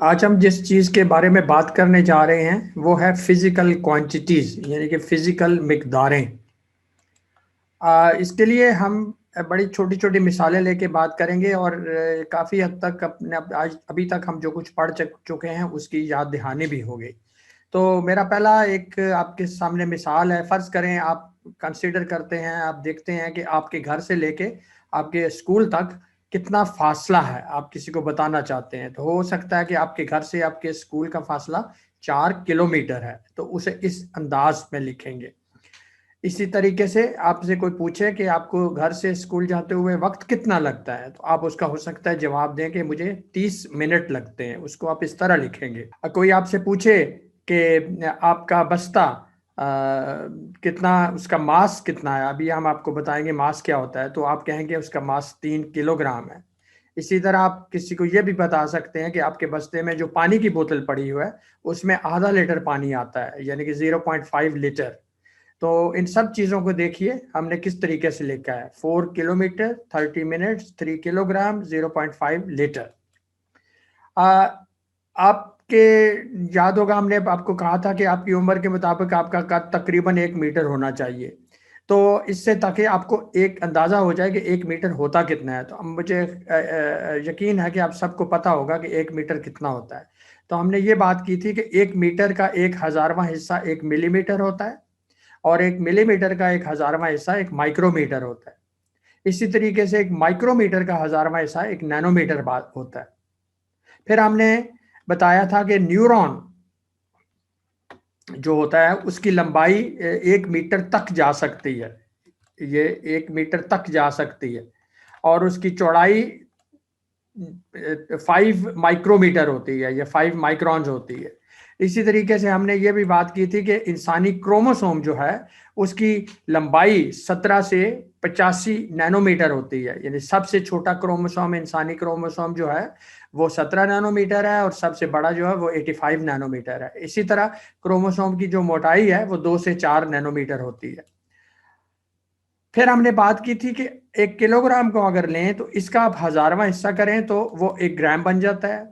आज हम जिस चीज़ के बारे में बात करने जा रहे हैं वो है फिजिकल क्वांटिटीज, यानी कि फिजिकल मिकदारें। इसके लिए हम बड़ी छोटी छोटी मिसालें लेके बात करेंगे और काफ़ी हद तक अपने आज अभी तक हम जो कुछ पढ़ चुके हैं उसकी याद दहानी भी हो गई। तो मेरा पहला एक आपके सामने मिसाल है। फ़र्ज़ करें आप कंसीडर करते हैं, आप देखते हैं कि आपके घर से लेके आपके स्कूल तक कितना फासला है, आप किसी को बताना चाहते हैं। तो हो सकता है कि आपके घर से आपके स्कूल का फासला 4 किलोमीटर है, तो उसे इस अंदाज में लिखेंगे। इसी तरीके से आपसे कोई पूछे कि आपको घर से स्कूल जाते हुए वक्त कितना लगता है, तो आप उसका हो सकता है जवाब दें कि मुझे 30 मिनट लगते हैं। उसको आप इस तरह लिखेंगे। कोई आपसे पूछे कि आपका बस्ता कितना, उसका मास कितना है, अभी हम आपको बताएंगे मास क्या होता है, तो आप कहेंगे उसका मास 3 किलोग्राम है। इसी तरह आप किसी को यह भी बता सकते हैं कि आपके बस्ते में जो पानी की बोतल पड़ी हुई है उसमें आधा लीटर पानी आता है, यानी कि 0.5 लीटर। तो इन सब चीज़ों को देखिए हमने किस तरीके से लिखा है। 4 किलोमीटर, 30 मिनट्स, 3 किलोग्राम, 0.5 लीटर। आपके याद होगा हमने आपको कहा था कि आपकी उम्र के मुताबिक आपका कद तकरीबन 1 मीटर होना चाहिए। तो इससे ताकि आपको एक अंदाज़ा हो जाए कि 1 मीटर होता कितना है, तो अब मुझे यकीन है कि आप सबको पता होगा कि 1 मीटर कितना होता है। तो हमने ये बात की थी कि 1 मीटर का 1,000वां हिस्सा 1 मिलीमीटर होता है और 1 मिलीमीटर का 1,000वां हिस्सा 1 माइक्रोमीटर होता है। इसी तरीके से 1 माइक्रोमीटर का 1,000वां हिस्सा 1 नैनोमीटर होता है। फिर हमने बताया था कि न्यूरॉन जो होता है उसकी लंबाई 1 मीटर तक जा सकती है। ये 1 मीटर तक जा सकती है और उसकी चौड़ाई 5 माइक्रोमीटर होती है या 5 माइक्रॉन्स होती है। इसी तरीके से हमने ये भी बात की थी कि इंसानी क्रोमोसोम जो है उसकी लंबाई 17 से 85 नैनोमीटर होती है। यानी सबसे छोटा क्रोमोसोम, इंसानी क्रोमोसोम जो है वो 17 नैनोमीटर है और सबसे बड़ा जो है वो 85 नैनोमीटर है। इसी तरह क्रोमोसोम की जो मोटाई है वो 2 से 4 नैनोमीटर होती है। फिर हमने बात की थी कि 1 किलोग्राम को अगर लें तो इसका आप 1,000वां हिस्सा करें तो वो 1 ग्राम बन जाता है।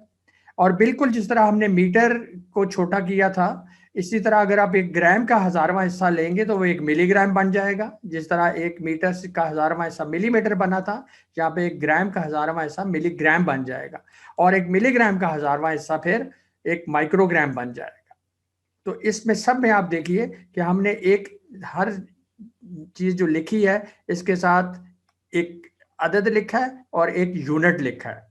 और बिल्कुल जिस तरह हमने मीटर को छोटा किया था, इसी तरह अगर आप 1 ग्राम का 1,000वां हिस्सा लेंगे तो वो 1 मिलीग्राम बन जाएगा। जिस तरह 1 मीटर का 1,000वां हिस्सा मिलीमीटर बना था, यहाँ पे 1 ग्राम का 1,000वां हिस्सा मिलीग्राम बन जाएगा और 1 मिलीग्राम का 1,000वां हिस्सा फिर 1 माइक्रोग्राम बन जाएगा। तो इसमें सब में आप देखिए कि हमने एक हर चीज जो लिखी है इसके साथ एक अदद लिखा है और एक यूनिट लिखा है।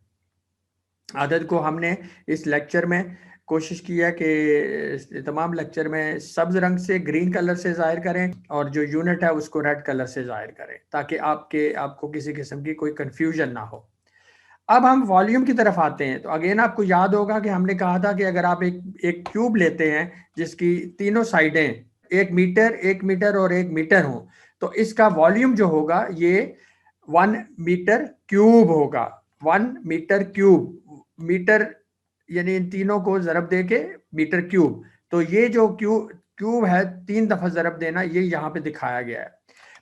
अदद को हमने इस लेक्चर में कोशिश की है कि तमाम लेक्चर में सब्ज रंग से, ग्रीन कलर से जाहिर करें और जो यूनिट है उसको रेड कलर से जाहिर करें ताकि आपको किसी किस्म की कोई कंफ्यूजन ना हो। अब हम वॉल्यूम की तरफ आते हैं। तो अगेन आपको याद होगा कि हमने कहा था कि अगर आप एक एक क्यूब लेते हैं जिसकी तीनों साइडें 1 मीटर, 1 मीटर और 1 मीटर हो, तो इसका वॉल्यूम जो होगा ये 1 मीटर क्यूब होगा। 1 मीटर क्यूब, मीटर यानी इन तीनों को जरब दे के मीटर क्यूब। तो ये जो क्यूब क्यूब है 3 दफा जरब देना, ये यहाँ पे दिखाया गया है।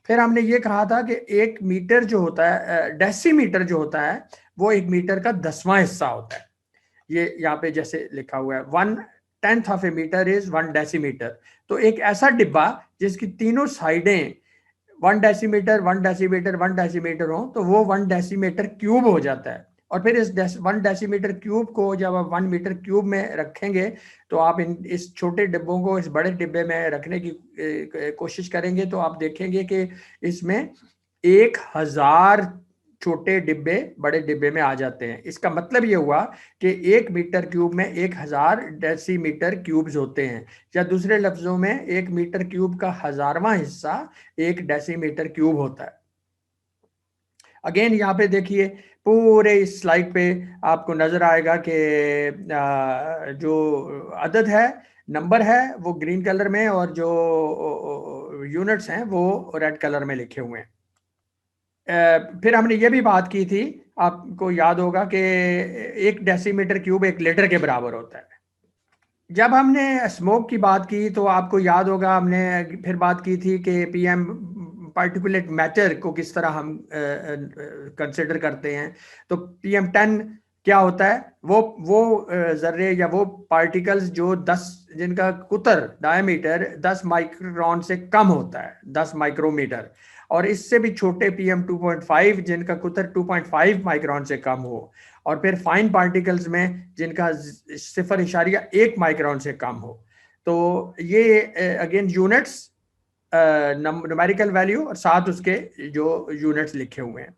फिर हमने ये कहा था कि 1 मीटर जो होता है, डेसीमीटर जो होता है, वो 1 मीटर का 10वां हिस्सा होता है। ये यहाँ पे जैसे लिखा हुआ है 1/10 of a metre is 1 decimetre. तो एक ऐसा डिब्बा जिसकी तीनों साइडें 1 डेसीमीटर, 1 डेसीमीटर, 1 डेसीमीटर हो तो वो 1 डेसीमीटर क्यूब हो जाता है। और फिर इस 1 डेसीमीटर क्यूब को जब आप 1 मीटर क्यूब में रखेंगे तो आप इस छोटे डिब्बों को इस बड़े डिब्बे में रखने की कोशिश करेंगे तो आप देखेंगे कि इसमें 1,000 छोटे डिब्बे बड़े डिब्बे में आ जाते हैं। इसका मतलब ये हुआ कि 1 मीटर क्यूब में 1,000 डेसीमीटर क्यूब्स होते हैं, या दूसरे लफ्जों में 1 मीटर क्यूब का 1,000वां हिस्सा 1 डेसीमीटर क्यूब होता है। अगेन यहाँ पे देखिए पूरे इस स्लाइड पे आपको नजर आएगा कि जो अदद है, नंबर है, वो ग्रीन कलर में और जो यूनिट्स हैं वो रेड कलर में लिखे हुए हैं। फिर हमने ये भी बात की थी, आपको याद होगा कि 1 डेसीमीटर क्यूब 1 लीटर के बराबर होता है। जब हमने स्मोक की बात की तो आपको याद होगा हमने फिर बात की थी कि पीएम पार्टिकुलेट मैटर को किस तरह हम कंसिडर करते हैं। तो PM10 क्या होता है, वो जर्रे या वो पार्टिकल्स जो 10, जिनका कुतर डायमीटर 10 माइक्रोन से कम होता है, 10 माइक्रोमीटर, और इससे भी छोटे PM 2.5 जिनका कुतर 2.5 माइक्रोन से कम हो, और फिर फाइन पार्टिकल्स में जिनका 0.1 माइक्रोन से कम हो। तो ये अगेन यूनिट्स, न्यूमेरिकल वैल्यू और साथ उसके जो यूनिट्स लिखे हुए हैं।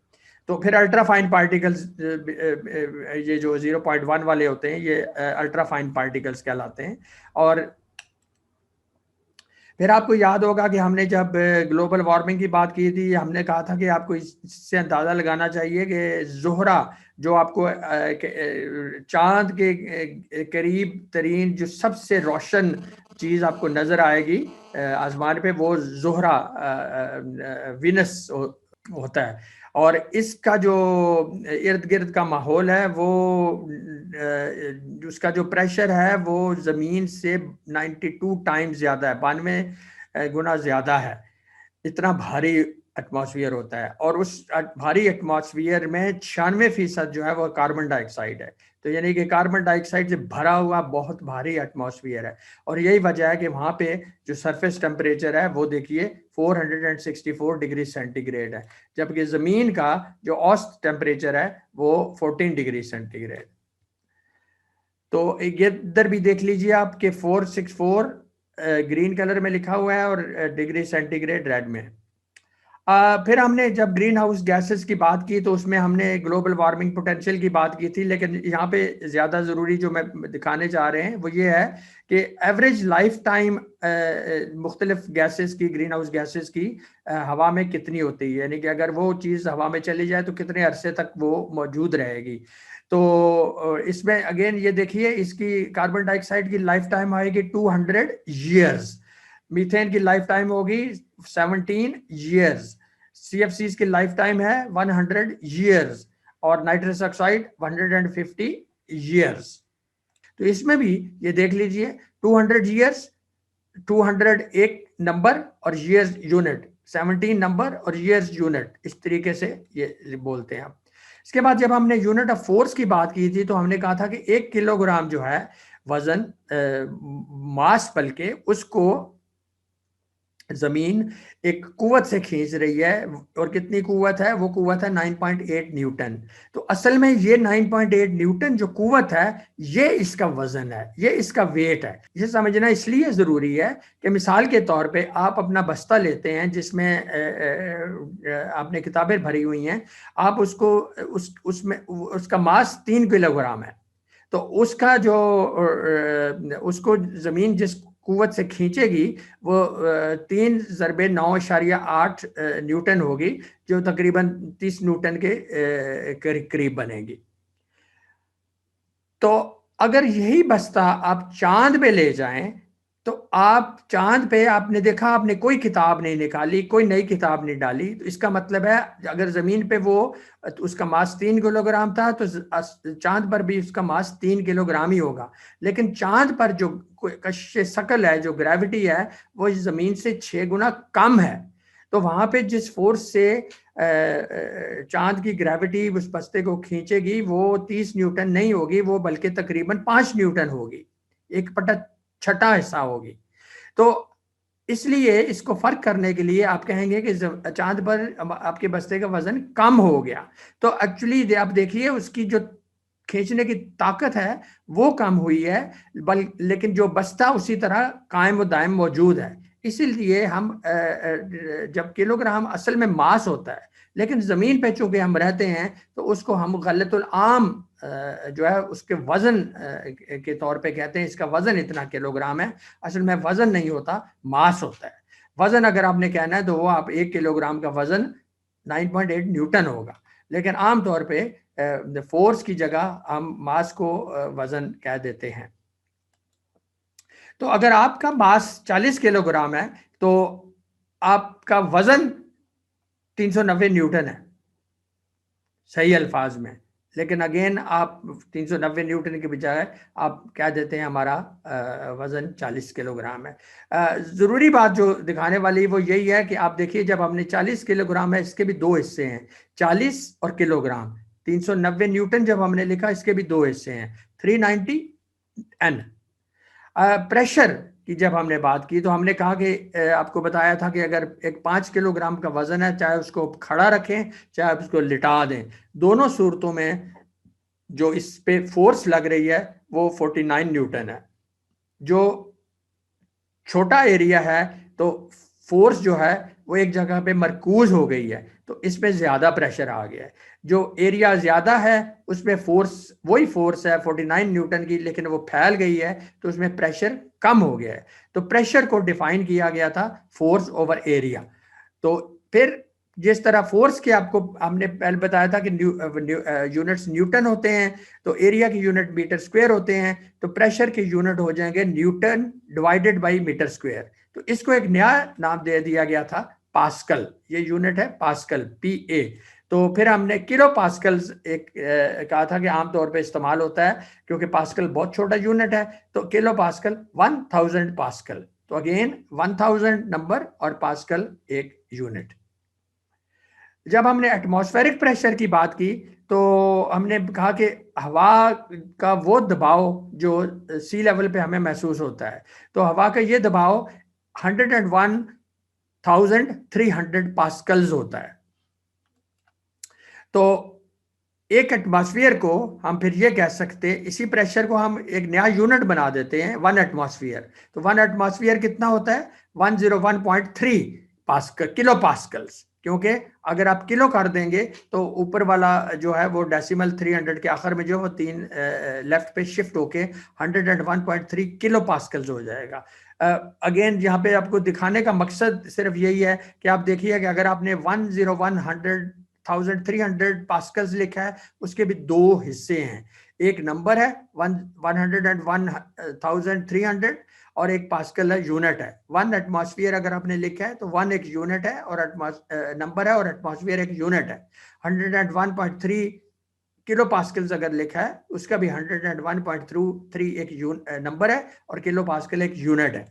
तो फिर अल्ट्रा फाइन पार्टिकल्स, ये जो 0.1 वाले होते हैं ये अल्ट्रा फाइन पार्टिकल्स कहलाते हैं। और फिर आपको याद होगा कि हमने जब ग्लोबल वार्मिंग की बात की थी, हमने कहा था कि आपको इससे अंदाज़ा लगाना चाहिए कि ज़ोहरा जो आपको चांद के करीब तरीन जो सबसे रोशन चीज़ आपको नज़र आएगी आसमान पे, वो ज़ोहरा विनस होता है। और इसका जो इर्द गिर्द का माहौल है वो उसका जो प्रेशर है वो ज़मीन से 92 टाइम्स ज़्यादा है, 92 गुना ज़्यादा है। इतना भारी एटमॉस्फेयर होता है, और उस भारी एटमॉस्फेयर में 96% जो है वो कार्बन डाइऑक्साइड है। तो यानी कि कार्बन डाइऑक्साइड से भरा हुआ बहुत भारी एटमॉस्फेयर है, और यही वजह है कि वहाँ पे जो सरफेस टेम्परेचर है वो देखिए 464 डिग्री सेंटीग्रेड है, जबकि ज़मीन का जो औसत टेम्परेचर है वो 14 डिग्री सेंटीग्रेड। तो ये इधर भी देख लीजिए आप कि 464 ग्रीन कलर में लिखा हुआ है और डिग्री सेंटीग्रेड रेड में। फिर हमने जब ग्रीन हाउस गैसेस की बात की तो उसमें हमने ग्लोबल वार्मिंग पोटेंशियल की बात की थी, लेकिन यहाँ पे ज़्यादा ज़रूरी जो मैं दिखाने जा रहे हैं वो ये है कि एवरेज लाइफ टाइम मुख्तलिफ गैसेस की, ग्रीन हाउस गैसेस की हवा में कितनी होती है, यानी कि अगर वो चीज़ हवा में चली जाए तो कितने अरसे तक वो मौजूद रहेगी। तो इसमें अगेन ये देखिए, इसकी कार्बन डाइऑक्साइड की लाइफ टाइम आएगी 200 ईयर्स, मीथेन की लाइफ टाइम होगी 17 ईयर्स, CFCs की लाइफ टाइम है 100 ईयर्स, और नाइट्रस ऑक्साइड 150 ईयर्स। तो इसमें भी ये देख लीजिए 200 ईयर्स, 200 एक नंबर और ईयर्स यूनिट, 17 नंबर और ईयर्स यूनिट, इस तरीके से ये बोलते हैं। इसके बाद जब हमने यूनिट ऑफ फोर्स की बात की थी तो हमने कहा था कि 1 किलोग्राम जो है वजन, मास बल्कि, उसको जमीन एक कुव्वत से खींच रही है, और कितनी कुव्वत है, वो कुव्वत है 9.8 न्यूटन। तो असल में ये 9.8 न्यूटन जो कुव्वत है ये इसका वजन है, ये इसका वेट है। ये समझना इसलिए जरूरी है कि मिसाल के तौर पे आप अपना बस्ता लेते हैं जिसमें आपने किताबें भरी हुई हैं, आप उसको उसमें उसका मास 3 किलोग्राम है, तो उसका जो उसको जमीन जिस कुव्वत से खींचेगी वो 3 × 9.8 न्यूटन होगी, जो तकरीबन 30 न्यूटन के करीब बनेगी। तो अगर यही बस्ता आप चांद पे ले जाएं तो आप चांद पे, आपने देखा, आपने कोई किताब नहीं निकाली, कोई नई किताब नहीं डाली, तो इसका मतलब है अगर जमीन पे वो उसका मास 3 किलोग्राम था तो चांद पर भी उसका मास 3 किलोग्राम ही होगा। लेकिन चांद पर जो कशिश शकल है, जो ग्रेविटी है, वो इस जमीन से 6 गुना कम है। तो वहां पे जिस फोर्स से चांद की ग्रेविटी उस बस्ते को खींचेगी वो 30 न्यूटन नहीं होगी, वो बल्कि तकरीबन 5 न्यूटन होगी, 1/6 हिस्सा होगी। तो इसलिए इसको फर्क करने के लिए आप कहेंगे कि चांद पर आपके बस्ते का वजन कम हो गया, तो एक्चुअली आप देखिए उसकी जो खींचने की ताकत है वो कम हुई है, लेकिन जो बस्ता उसी तरह कायम व दायम मौजूद है। इसीलिए हम जब किलोग्राम असल में मास होता है, लेकिन जमीन पे चूंकि हम रहते हैं तो उसको हम गलतुल आम जो है उसके वजन के तौर पे कहते हैं, इसका वजन इतना किलोग्राम है। असल में वजन नहीं होता, मास होता है। वजन अगर आपने कहना है तो वो आप 1 किलोग्राम का वजन 9.8 न्यूटन होगा, लेकिन आमतौर पे फोर्स की जगह हम मास को वजन कह देते हैं। तो अगर आपका मास 40 किलोग्राम है तो आपका वजन 390 न्यूटन है सही अल्फाज में, लेकिन अगेन आप 390 न्यूटन के बजाय आप कह देते हैं हमारा वजन 40 किलोग्राम है। ज़रूरी बात जो दिखाने वाली वो यही है कि आप देखिए, जब हमने 40 किलोग्राम है, इसके भी दो हिस्से हैं, 40 और किलोग्राम, 390 न्यूटन जब हमने लिखा, इसके भी दो हिस्से हैं, 390 N। प्रेशर की जब हमने बात की तो हमने कहा कि आपको बताया था कि अगर एक 5 किलोग्राम का वजन है, चाहे उसको खड़ा रखें चाहे उसको लिटा दें, दोनों सूरतों में जो इस पे फोर्स लग रही है वो 49 न्यूटन है। जो छोटा एरिया है तो फोर्स जो है वो एक जगह पे मरकूज हो गई है, तो इसमें ज्यादा प्रेशर आ गया है। जो एरिया ज्यादा है उसमें फोर्स, वही फोर्स है 49 न्यूटन की, लेकिन वो फैल गई है तो उसमें प्रेशर कम हो गया है। तो प्रेशर को डिफाइन किया गया था फोर्स ओवर एरिया। तो फिर जिस तरह फोर्स के आपको हमने पहले बताया था कि यूनिट्स न्यूटन होते हैं, तो एरिया की यूनिट मीटर स्क्वायर होते हैं, तो प्रेशर की यूनिट हो जाएंगे newton divided by metre square. तो इसको एक नया नाम दे दिया गया था पास्कल, ये यूनिट है पास्कल, PA। तो फिर हमने किलो पास्कल एक कहा था कि आमतौर पे इस्तेमाल होता है, क्योंकि पास्कल बहुत छोटा यूनिट है, तो किलो पास्कल 1000 पास्कल। तो अगेन 1000 नंबर और पास्कल एक यूनिट। जब हमने एटमॉस्फेरिक प्रेशर की बात की तो हमने कहा कि हवा का वो दबाव जो सी लेवल पे हमें महसूस होता है, तो हवा का ये दबाव 101,300 पास्कल्स होता है। तो एक एटमॉस्फेयर को हम फिर ये कह सकते हैं, इसी प्रेशर को हम एक नया यूनिट बना देते हैं, 1 एटमॉस्फेयर। तो 1 एटमॉस्फेयर कितना होता है? 101.3 पास्कल, किलो पास्कल्स। क्योंकि अगर आप किलो कर देंगे तो ऊपर वाला जो है वो डेसिमल 300 के आखिर में जो वो 3 लेफ्ट पे शिफ्ट होके 101.3 किलो पास्कल्स हो जाएगा। अगेन यहाँ पे आपको दिखाने का मकसद सिर्फ यही है कि आप देखिए कि अगर आपने 101,300 पास्कल्स लिखा है, उसके भी दो हिस्से हैं, एक नंबर है 101,300 और एक पास्कल है, यूनिट है। 1 एटमॉस्फेयर अगर आपने लिखा है तो 1 एक यूनिट है और नंबर है, और एटमॉस्फेयर एक यूनिट है। 101.3 किलो पास्कल्स अगर लिखा है, उसका भी 101.3 एक नंबर है और किलो पास्कल एक यूनिट है।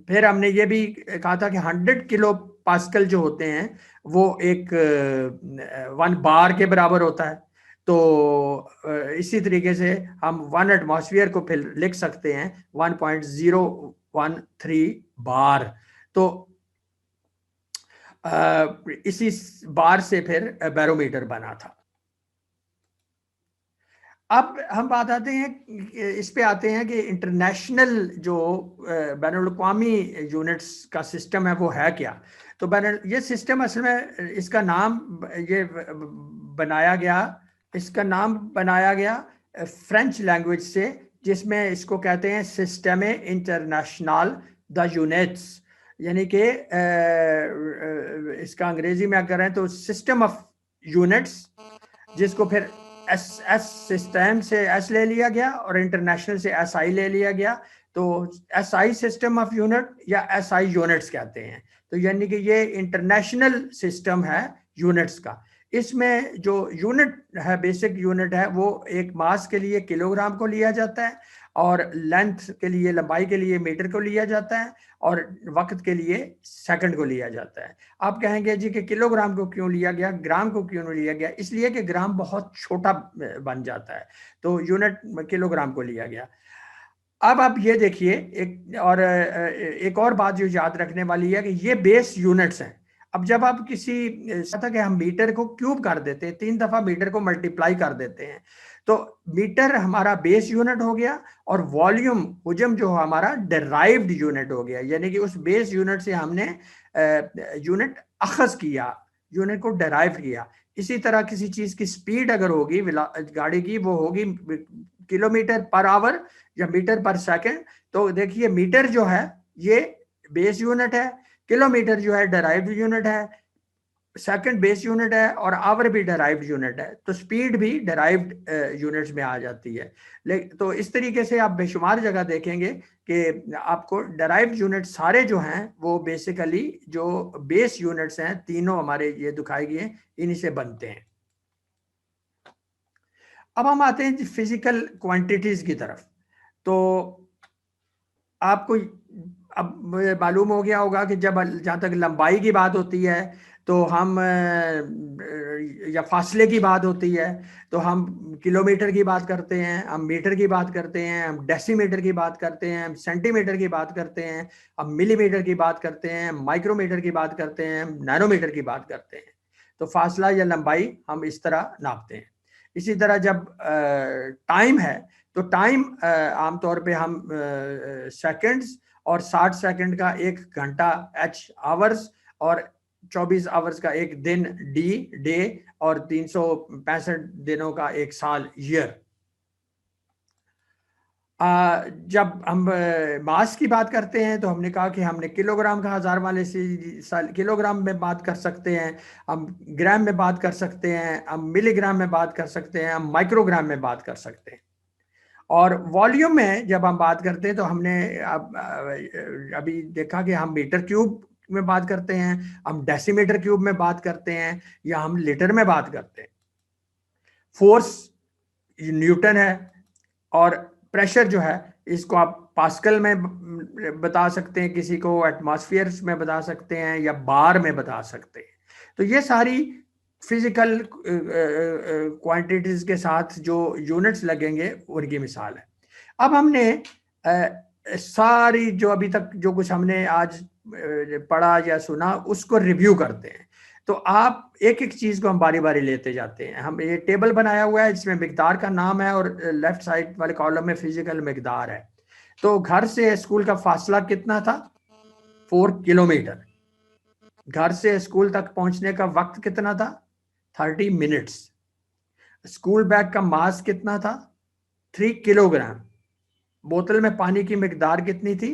फिर हमने ये भी कहा था कि 100 किलो पास्कल जो होते हैं वो एक 1 बार के बराबर होता है। तो इसी तरीके से हम 1 एटमॉस्फेयर को फिर लिख सकते हैं 1.013 बार। तो इसी बार से फिर बैरोमीटर बना था। अब हम बात आते हैं, इस पे आते हैं कि इंटरनेशनल जो बैनुल-अक़वामी यूनिट्स का सिस्टम है वो है क्या। तो ये सिस्टम असल में इसका नाम ये बनाया गया, इसका नाम बनाया गया फ्रेंच लैंग्वेज से, जिसमें इसको कहते हैं सिस्टम इंटरनेशनल द यूनिट्स, यानी कि इसका अंग्रेजी में अगर है तो सिस्टम ऑफ यूनिट्स, जिसको फिर एस सिस्टम से एस ले लिया गया और इंटरनेशनल से SI ले लिया गया। तो SI सिस्टम ऑफ यूनिट या SI यूनिट्स कहते हैं। तो यानी कि ये इंटरनेशनल सिस्टम है यूनिट्स का। इसमें जो यूनिट है, बेसिक यूनिट है, वो एक मास के लिए किलोग्राम को लिया जाता है, और लेंथ के लिए, लंबाई के लिए मीटर को लिया जाता है, और वक्त के लिए सेकंड को लिया जाता है। आप कहेंगे जी कि किलोग्राम को क्यों लिया गया, ग्राम को क्यों नहीं लिया गया? इसलिए कि ग्राम बहुत छोटा बन जाता है, तो यूनिट किलोग्राम को लिया गया। अब आप ये देखिए, एक और बात जो याद रखने वाली है कि ये बेस यूनिट्स हैं। अब जब आप किसी था कि हम मीटर को क्यूब कर देते हैं, 3 दफा मीटर को मल्टीप्लाई कर देते हैं, तो मीटर हमारा बेस यूनिट हो गया, और वॉल्यूम हुजम जो हमारा डिराइव्ड यूनिट हो गया, यानी कि उस बेस यूनिट से हमने यूनिट अखज किया, यूनिट को डिराइव किया। इसी तरह किसी चीज की स्पीड अगर होगी गाड़ी की, वो होगी किलोमीटर पर आवर या मीटर पर सेकंड। तो देखिए मीटर जो है ये बेस यूनिट है, किलोमीटर जो है डिराइव्ड यूनिट है, सेकंड बेस यूनिट है, और आवर भी डिराइव्ड यूनिट है। तो स्पीड भी डिराइव्ड यूनिट्स में आ जाती है। तो इस तरीके से आप बेशुमार जगह देखेंगे कि आपको डिराइव्ड यूनिट सारे जो हैं वो बेसिकली जो बेस यूनिट्स हैं, तीनों हमारे ये दिखाए गए, इन्हीं से बनते हैं। अब हम आते हैं फिजिकल क्वांटिटीज की तरफ। तो आपको अब मालूम हो गया होगा कि जब जहाँ तक लंबाई की बात होती है तो हम या फासले की बात होती है तो हम किलोमीटर की बात करते हैं, हम मीटर की बात करते हैं, हम डेसीमीटर की बात करते हैं, हम सेंटीमीटर की बात करते हैं, हम मिलीमीटर की बात करते हैं, माइक्रोमीटर की बात करते हैं, हम नैनोमीटर की बात करते हैं। तो फासला या लंबाई हम इस तरह नापते हैं। इसी तरह जब टाइम है तो टाइम आमतौर पे हम सेकंड्स और 60 सेकंड का एक घंटा एच आवर्स और 24 आवर्स का एक दिन डी डे और 365 दिनों का एक साल ईयर। जब हम मास की बात करते हैं तो हमने कहा कि हमने किलोग्राम का हजार वाले से किलोग्राम में बात कर सकते हैं, हम ग्राम में बात कर सकते हैं, हम मिलीग्राम में बात कर सकते हैं, हम माइक्रोग्राम में बात कर सकते हैं। और वॉल्यूम में जब हम बात करते हैं तो हमने अभी देखा कि हम मीटर क्यूब में बात करते हैं, हम डेसीमीटर क्यूब में बात करते हैं, या हम लीटर में बात करते हैं। फोर्स न्यूटन है और प्रेशर जो है इसको आप पास्कल में बता सकते हैं, किसी को एटमॉस्फेयर में बता सकते हैं या बार में बता सकते हैं। तो ये सारी फिजिकल क्वांटिटीज के साथ जो यूनिट्स लगेंगे उनकी मिसाल है। अब हमने सारी जो अभी तक जो कुछ हमने आज पढ़ा या सुना उसको रिव्यू करते हैं। तो आप एक एक चीज को हम बारी बारी लेते जाते हैं। हम ये टेबल बनाया हुआ है जिसमें मिकदार का नाम है और लेफ्ट साइड वाले कॉलम में फिजिकल मिकदार है। तो घर से स्कूल का फासला कितना था? 4 किलोमीटर। घर से स्कूल तक पहुंचने का वक्त कितना था? 30 मिनट्स। स्कूल बैग का मास कितना था? 3 किलोग्राम। बोतल में पानी की मिकदार कितनी थी?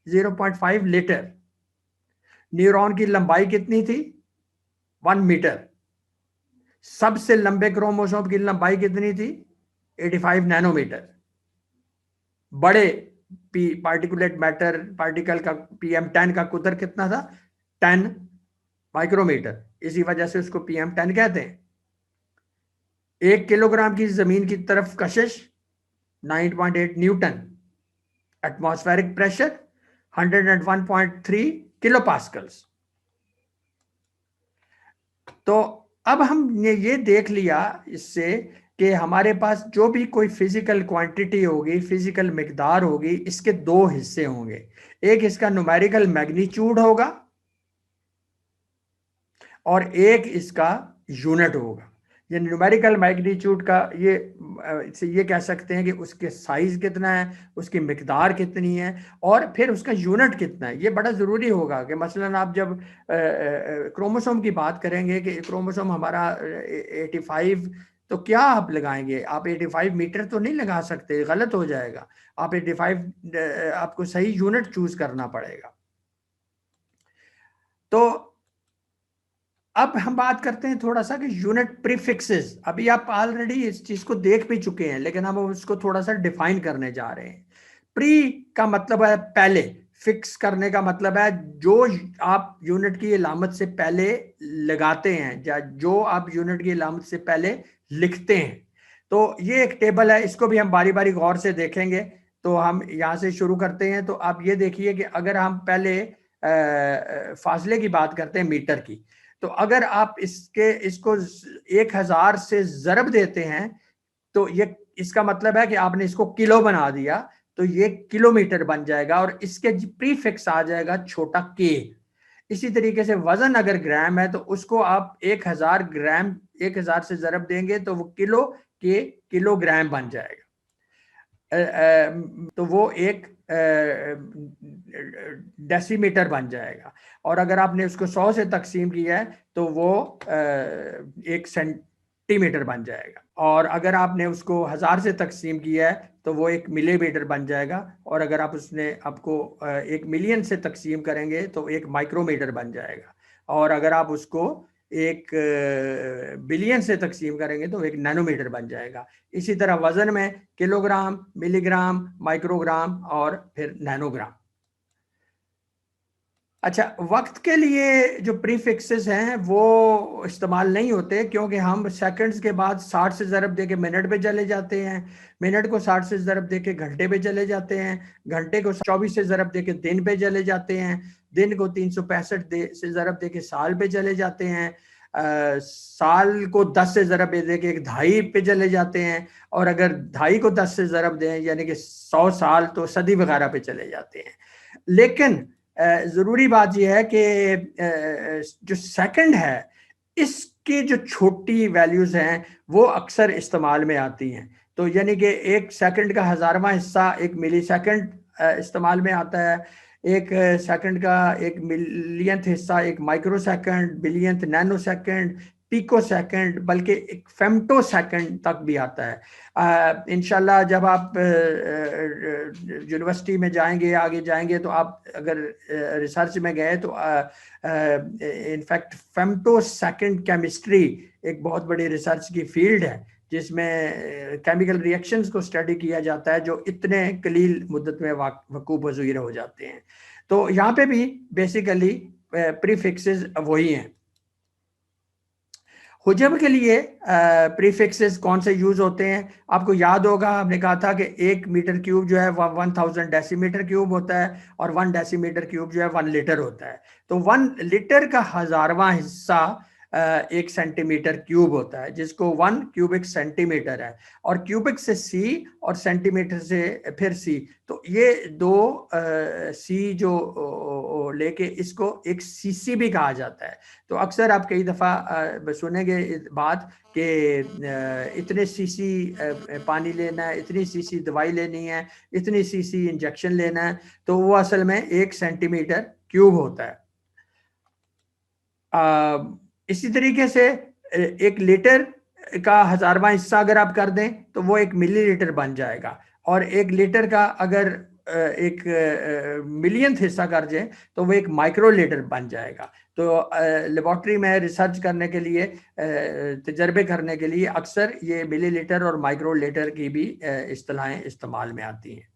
0.5 लीटर। न्यूरॉन की लंबाई कितनी थी? 1 मीटर। सबसे लंबे क्रोमोसोम की लंबाई कितनी थी? 85 नैनोमीटर। बड़े पार्टिकुलेट मैटर पार्टिकल का PM10 का कुतर कितना था? 10 माइक्रोमीटर। इसी वजह से उसको PM10 कहते हैं। 1 किलोग्राम की जमीन की तरफ कशिश 9.8 newton. Atmospheric pressure 101.3 kilo pascals. तो अब हमने ये देख लिया इससे कि हमारे पास जो भी कोई फिजिकल क्वांटिटी होगी, फिजिकल मिकदार होगी, इसके दो हिस्से होंगे। एक इसका न्यूमेरिकल मैग्नीट्यूड होगा और एक इसका यूनिट होगा। ये न्यूमेरिकल मैग्नीट्यूड का ये कह सकते हैं कि उसके साइज कितना है, उसकी मिकदार कितनी है और फिर उसका यूनिट कितना है। ये बड़ा ज़रूरी होगा कि मसलन आप जब क्रोमोसोम की बात करेंगे कि क्रोमोसोम हमारा 85, तो क्या आप लगाएंगे? आप 85 मीटर तो नहीं लगा सकते, गलत हो जाएगा। आप 85 आपको सही यूनिट चूज करना पड़ेगा। तो अब हम बात करते हैं थोड़ा सा कि यूनिट प्रीफिक्सेस। अभी आप ऑलरेडी इस चीज को देख भी चुके हैं, लेकिन हम उसको थोड़ा सा डिफाइन करने जा रहे हैं। प्री का मतलब है पहले, फिक्स करने का मतलब है जो आप यूनिट की अलामत से पहले लगाते हैं या जो आप यूनिट की अलामत से पहले लिखते हैं। तो ये एक टेबल है, इसको भी हम बारी बारी गौर से देखेंगे। तो हम यहाँ से शुरू करते हैं। तो आप ये देखिए कि अगर हम पहले फासले की बात करते हैं मीटर की, तो अगर आप इसको 1000 से ज़रब देते हैं तो ये इसका मतलब है कि आपने इसको किलो बना दिया, तो ये किलोमीटर बन जाएगा और इसके प्रीफिक्स आ जाएगा छोटा के। इसी तरीके से वजन अगर ग्राम है तो उसको आप 1000 ग्राम 1000 से ज़रब देंगे तो वो किलो के किलोग्राम बन जाएगा। तो वो एक डेसीमीटर बन जाएगा। और अगर आपने उसको 100 से तकसीम किया है तो वो 1 सेंटीमीटर बन जाएगा। और अगर आपने उसको 1000 से तकसीम किया है तो वो 1 मिलीमीटर बन जाएगा। और अगर आप उसने आपको 1 मिलियन से तकसीम करेंगे तो 1 माइक्रोमीटर बन जाएगा। और अगर आप उसको 1 बिलियन से तकसीम करेंगे तो 1 नैनोमीटर बन जाएगा। इसी तरह वजन में किलोग्राम, मिलीग्राम, माइक्रोग्राम और फिर नैनोग्राम। अच्छा, वक्त के लिए जो प्रीफिक्सेस हैं वो इस्तेमाल नहीं होते, क्योंकि हम सेकंड्स के बाद 60 से ज़रब दे के मिनट पे चले जाते हैं, मिनट को 60 से ज़रब दे के घंटे पे चले जाते हैं, घंटे को 24 से ज़रब दे के दिन पे चले जाते हैं, दिन को 365 से ज़रब दे के साल पे चले जाते हैं, साल को 10 से ज़रब दे के 2.5 पे चले जाते हैं, और अगर 2.5 को 10 से ज़रब दें यानी कि 100 साल तो सदी वगैरह पे चले जाते हैं। लेकिन ज़रूरी बात यह है कि जो सेकंड है इसकी जो छोटी वैल्यूज़ हैं वो अक्सर इस्तेमाल में आती हैं। तो यानी कि 1 सेकंड का 1000वां हिस्सा 1 मिली सेकंड इस्तेमाल में आता है, 1 सेकंड का 1 मिलियंथ हिस्सा 1 microsecond, billionth nanosecond, picosecond, बल्कि 1 फेम्टो सेकंड तक भी आता है। इंशाल्लाह जब आप यूनिवर्सिटी में जाएंगे, आगे जाएंगे, तो आप अगर रिसर्च में गए तो इनफैक्ट फेम्टो सेकंड केमिस्ट्री एक बहुत बड़ी रिसर्च की फील्ड है जिसमें केमिकल रिएक्शंस को स्टडी किया जाता है जो इतने कलील मुद्दत में वकूफ़ पज़ीर हो जाते हैं। तो यहाँ पे भी बेसिकली प्रीफिक्सेस वही हैं। हुजब के लिए प्रीफिक्सेस कौन से यूज होते हैं? आपको याद होगा हमने कहा था कि 1 मीटर क्यूब जो है 1000 डेसीमीटर क्यूब होता है, और 1 डेसीमीटर क्यूब जो है 1 लीटर होता है। तो 1 लीटर का 1000वां हिस्सा 1 सेंटीमीटर क्यूब होता है, जिसको 1 क्यूबिक सेंटीमीटर है, और क्यूबिक से सी और सेंटीमीटर से फिर सी, तो ये दो सी जो लेके इसको एक सीसी भी कहा जाता है। तो अक्सर आप कई दफ़ा सुनेंगे बात कि इतने सीसी पानी लेना है, इतनी सीसी दवाई लेनी है, इतनी सीसी इंजेक्शन लेना है, तो वो असल में 1 सेंटीमीटर क्यूब होता है। इसी तरीके से 1 लीटर का 1000वां हिस्सा अगर आप कर दें तो वो 1 मिलीलीटर बन जाएगा, और 1 लीटर का अगर 1 मिलियंथ हिस्सा कर जाए तो वो 1 माइक्रो लीटर बन जाएगा। तो लेबॉर्ट्री में रिसर्च करने के लिए, तजर्बे करने के लिए अक्सर ये मिलीलीटर और माइक्रो लीटर की भी इस्तेलाहें इस्तेमाल में आती हैं।